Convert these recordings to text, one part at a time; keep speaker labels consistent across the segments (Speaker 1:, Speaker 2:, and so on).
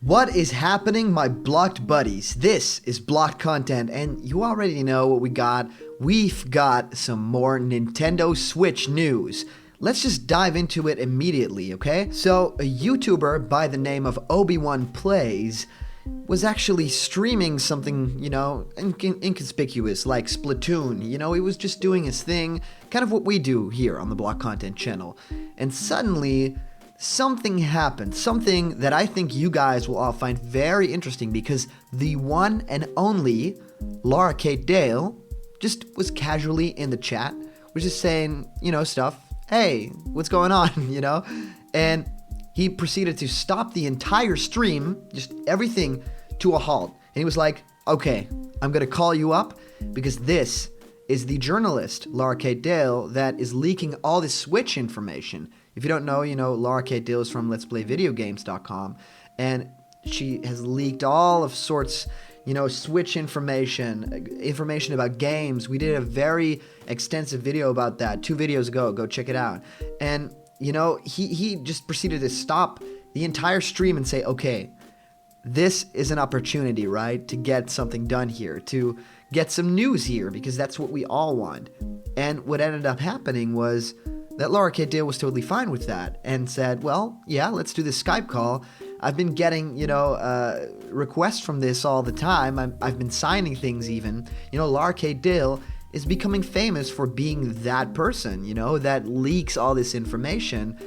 Speaker 1: What is happening, my blocked buddies? This is blocked content, and you already know what we got. We've got some more Nintendo Switch news. Let's just dive into it immediately, okay? So, a YouTuber by the name of Obi-Wan Plays was actually streaming something, inconspicuous, like Splatoon. He was just doing his thing, kind of what we do here on the Block Content channel. And suddenly, something happened, something that I think you guys will all find very interesting, because the one and only Laura Kate Dale just was casually in the chat, was just saying, stuff. Hey, what's going on, And he proceeded to stop the entire stream, just everything, to a halt. And he was like, okay, I'm going to call you up because this is the journalist, Laura Kate Dale, that is leaking all this Switch information. If you don't know, Laura Kate Dale is from Let's Play Videogames.com, and she has leaked all of sorts, Switch information about games. We did a very extensive video about that 2 videos ago. Go check it out. And, he just proceeded to stop the entire stream and say, okay, this is an opportunity, right, to get something done here, to get some news here, because that's what we all want. And what ended up happening was that Laura Kate Dale was totally fine with that and said, well, yeah, let's do this Skype call. I've been getting, requests from this all the time. I've been signing things even. Laura Kate Dale is becoming famous for being that person, that leaks all this information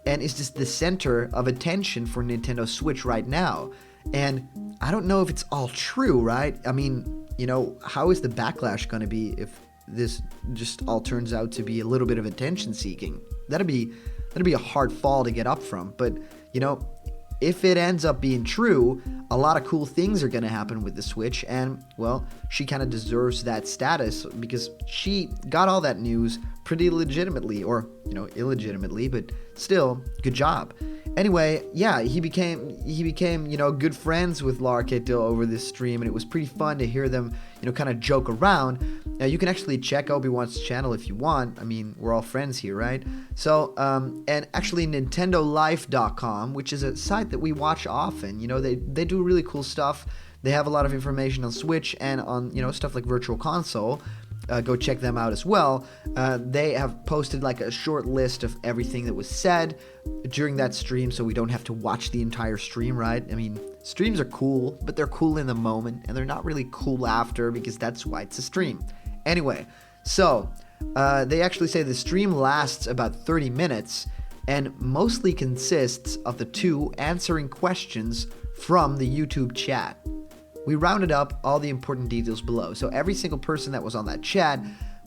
Speaker 1: and is just the center of attention for Nintendo Switch right now. And I don't know if it's all true, right? I mean, how is the backlash going to be if this just all turns out to be a little bit of attention seeking? That'd be a hard fall to get up from. But, if it ends up being true, a lot of cool things are going to happen with the Switch, and, well, she kind of deserves that status because she got all that news pretty legitimately, or, illegitimately, but still, good job. Anyway, yeah, he became, good friends with Laura Kate Dale over this stream, and it was pretty fun to hear them, kind of joke around. You can actually check Obi-Wan's channel if you want. I mean, we're all friends here, right? So, and actually NintendoLife.com, which is a site that we watch often, they do really cool stuff. They have a lot of information on Switch and on, stuff like Virtual Console. Go check them out as well. They have posted like a short list of everything that was said during that stream, so we don't have to watch the entire stream, right? I mean, streams are cool, but they're cool in the moment, and they're not really cool after, because that's why it's a stream. Anyway, so they actually say the stream lasts about 30 minutes and mostly consists of the two answering questions from the YouTube chat. We rounded up all the important details below. So every single person that was on that chat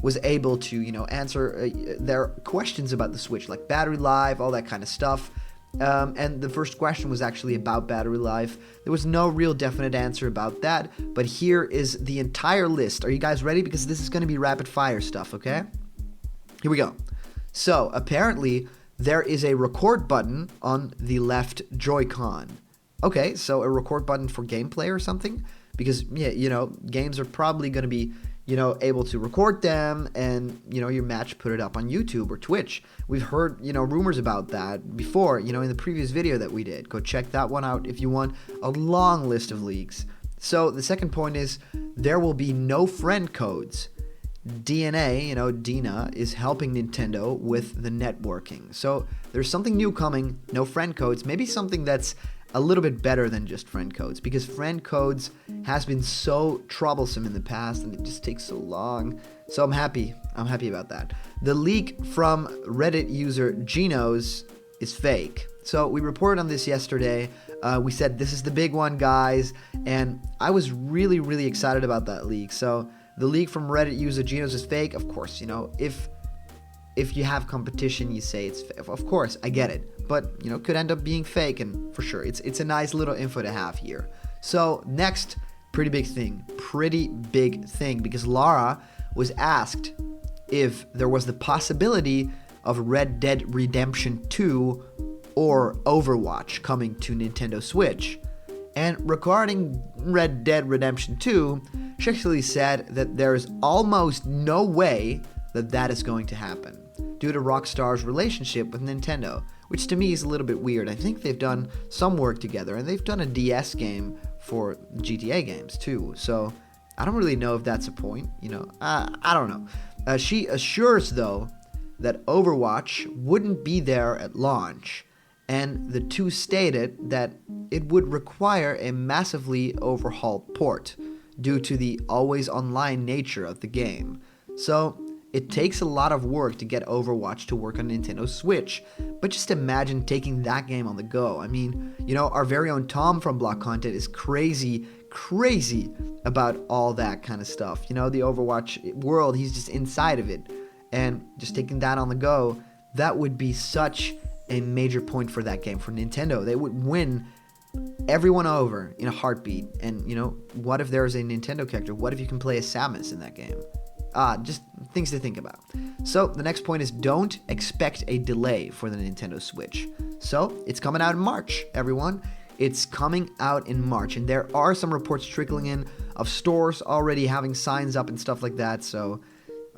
Speaker 1: was able to, answer their questions about the Switch, like battery life, all that kind of stuff. And the first question was actually about battery life. There was no real definite answer about that, but here is the entire list. Are you guys ready? Because this is going to be rapid fire stuff, okay? Here we go. So apparently there is a record button on the left Joy-Con. Okay, so a record button for gameplay or something? Because, yeah, games are probably going to be, able to record them and, your match put it up on YouTube or Twitch. We've heard, rumors about that before, in the previous video that we did. Go check that one out if you want a long list of leaks. So the second point is there will be no friend codes. DNA, Dina, is helping Nintendo with the networking. So there's something new coming, no friend codes, maybe something that's a little bit better than just friend codes, because friend codes has been so troublesome in the past and it just takes so long. So I'm happy about that. The leak from Reddit user Genos is fake. So we reported on this yesterday. We said this is the big one, guys, and I was really, really excited about that leak. So the leak from Reddit user Genos is fake. Of course, if you have competition, you say it's fake. Of course, I get it. But, could end up being fake, and for sure, it's a nice little info to have here. So, next, pretty big thing, because Lara was asked if there was the possibility of Red Dead Redemption 2 or Overwatch coming to Nintendo Switch. And regarding Red Dead Redemption 2, she actually said that there is almost no way that is going to happen, due to Rockstar's relationship with Nintendo, which to me is a little bit weird. I think they've done some work together, and they've done a DS game for GTA games too. So I don't really know if that's a point, I don't know. She assures, though, that Overwatch wouldn't be there at launch, and the two stated that it would require a massively overhauled port due to the always online nature of the game. So it takes a lot of work to get Overwatch to work on Nintendo Switch, but just imagine taking that game on the go. I mean, our very own Tom from Block Content is crazy about all that kind of stuff. The Overwatch world, he's just inside of it. And just taking that on the go, that would be such a major point for that game for Nintendo. They would win everyone over in a heartbeat. And, what if there's a Nintendo character? What if you can play as Samus in that game? Just things to think about. So the next point is, don't expect a delay for the Nintendo Switch. So it's coming out in March, everyone. It's coming out in March, and there are some reports trickling in of stores already having signs up and stuff like that. So,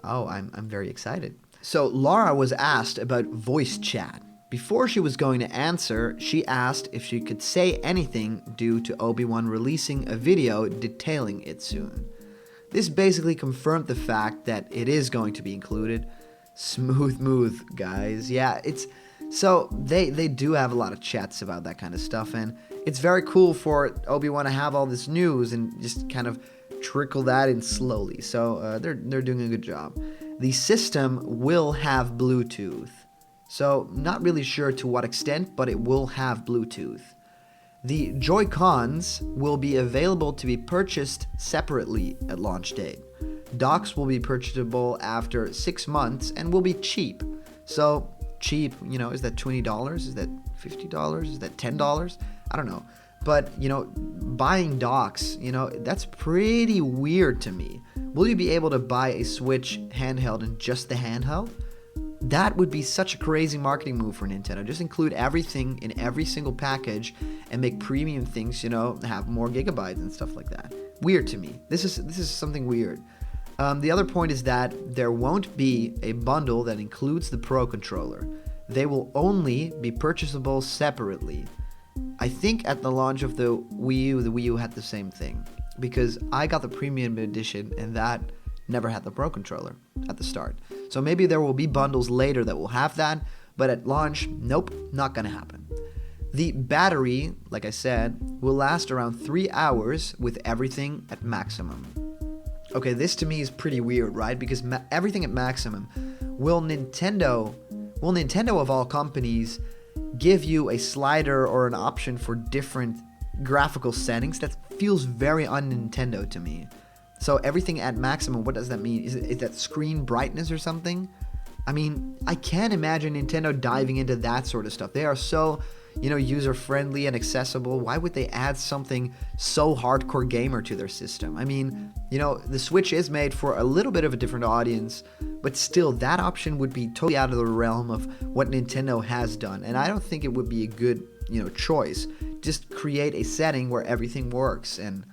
Speaker 1: I'm very excited. So Laura was asked about voice chat. Before she was going to answer, she asked if she could say anything due to Obi-Wan releasing a video detailing it soon. This basically confirmed the fact that it is going to be included. Smooth, guys. Yeah, so they do have a lot of chats about that kind of stuff, and it's very cool for Obi-Wan to have all this news and just kind of trickle that in slowly. So they're doing a good job. The system will have Bluetooth. So not really sure to what extent, but it will have Bluetooth. The Joy-Cons will be available to be purchased separately at launch date. Docks will be purchasable after 6 months and will be cheap. So cheap, is that $20? Is that $50? Is that $10? I don't know. But, buying docks, that's pretty weird to me. Will you be able to buy a Switch handheld in just the handheld? That would be such a crazy marketing move for Nintendo. Just include everything in every single package and make premium things, have more gigabytes and stuff like that. Weird to me. This is something weird. The other point is that there won't be a bundle that includes the Pro Controller. They will only be purchasable separately. I think at the launch of the Wii U had the same thing, because I got the premium edition and that never had the Pro Controller at the start. So maybe there will be bundles later that will have that, but at launch, nope, not gonna happen. The battery, like I said, will last around 3 hours with everything at maximum. Okay, this to me is pretty weird, right? Because everything at maximum, will Nintendo of all companies give you a slider or an option for different graphical settings? That feels very un-Nintendo to me. So everything at maximum, what does that mean? Is that screen brightness or something? I mean, I can't imagine Nintendo diving into that sort of stuff. They are so, user-friendly and accessible. Why would they add something so hardcore gamer to their system? I mean, the Switch is made for a little bit of a different audience, but still, that option would be totally out of the realm of what Nintendo has done. And I don't think it would be a good, choice. Just create a setting where everything works. And,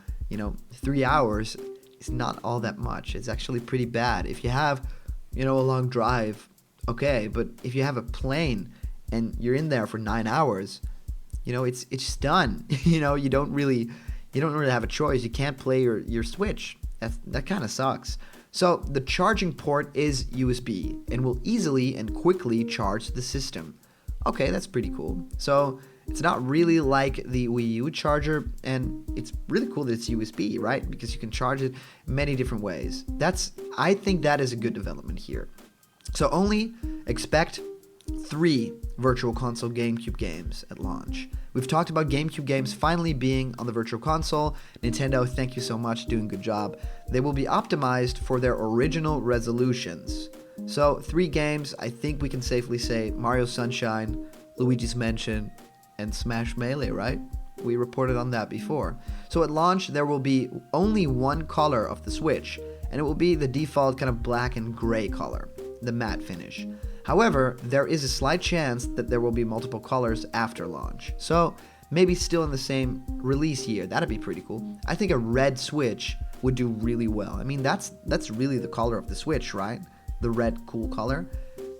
Speaker 1: 3 hours is not all that much. It's actually pretty bad. If you have, a long drive, okay. But if you have a plane and you're in there for 9 hours, it's just done. You don't really have a choice. You can't play your Switch. That kind of sucks. So the charging port is USB and will easily and quickly charge the system. Okay, that's pretty cool. So it's not really like the Wii U charger, and it's really cool that it's USB, right? Because you can charge it many different ways. I think that is a good development here. So only expect 3 Virtual Console GameCube games at launch. We've talked about GameCube games finally being on the Virtual Console. Nintendo, thank you so much, doing a good job. They will be optimized for their original resolutions. So 3 games, I think we can safely say Mario Sunshine, Luigi's Mansion, and Smash Melee, right? We reported on that before. So at launch, there will be only one color of the Switch, and it will be the default kind of black and gray color, the matte finish. However, there is a slight chance that there will be multiple colors after launch. So maybe still in the same release year. That'd be pretty cool. I think a red Switch would do really well. I mean, that's really the color of the Switch, right? The red cool color.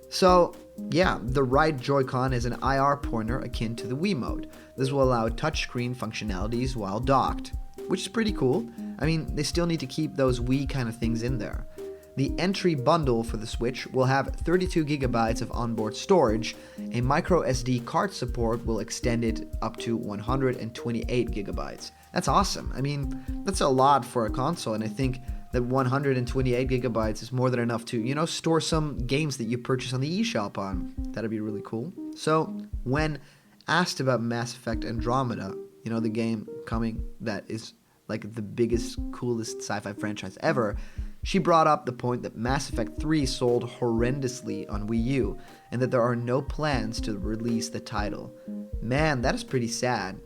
Speaker 1: So Yeah, the right Joy-Con is an IR pointer akin to the Wiimote. This will allow touchscreen functionalities while docked, which is pretty cool. I mean, they still need to keep those Wii kind of things in there. The entry bundle for the Switch will have 32 gigabytes of onboard storage. A micro SD card support will extend it up to 128 gigabytes. That's awesome. I mean, that's a lot for a console, and I think that 128 gigabytes is more than enough to, store some games that you purchase on the eShop on. That'd be really cool. So, when asked about Mass Effect Andromeda, the game coming that is like the biggest, coolest sci-fi franchise ever, she brought up the point that Mass Effect 3 sold horrendously on Wii U, and that there are no plans to release the title. Man, that is pretty sad.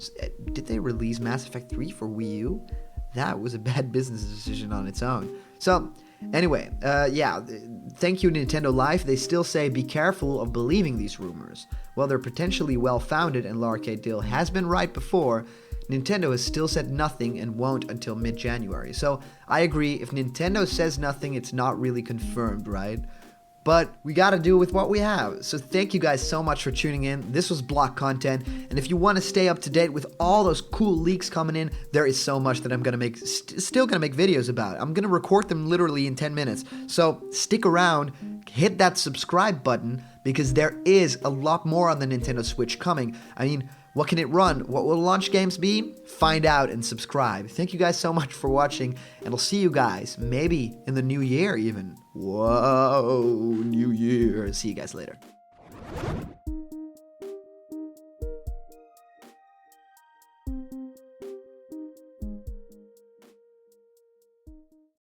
Speaker 1: Did they release Mass Effect 3 for Wii U? That was a bad business decision on its own. So, anyway, thank you Nintendo Life. They still say be careful of believing these rumors. While they're potentially well-founded and Larcade Deal has been right before, Nintendo has still said nothing and won't until mid-January. So I agree, if Nintendo says nothing, it's not really confirmed, right? But we gotta do with what we have. So thank you guys so much for tuning in. This was Block Content, and if you want to stay up to date with all those cool leaks coming in, there is so much that I'm gonna make, still gonna make videos about. I'm gonna record them literally in 10 minutes. So stick around, hit that subscribe button, because there is a lot more on the Nintendo Switch coming. I mean, what can it run? What will launch games be? Find out and subscribe. Thank you guys so much for watching, and I'll see you guys maybe in the new year even. Whoa, new year. See you guys later.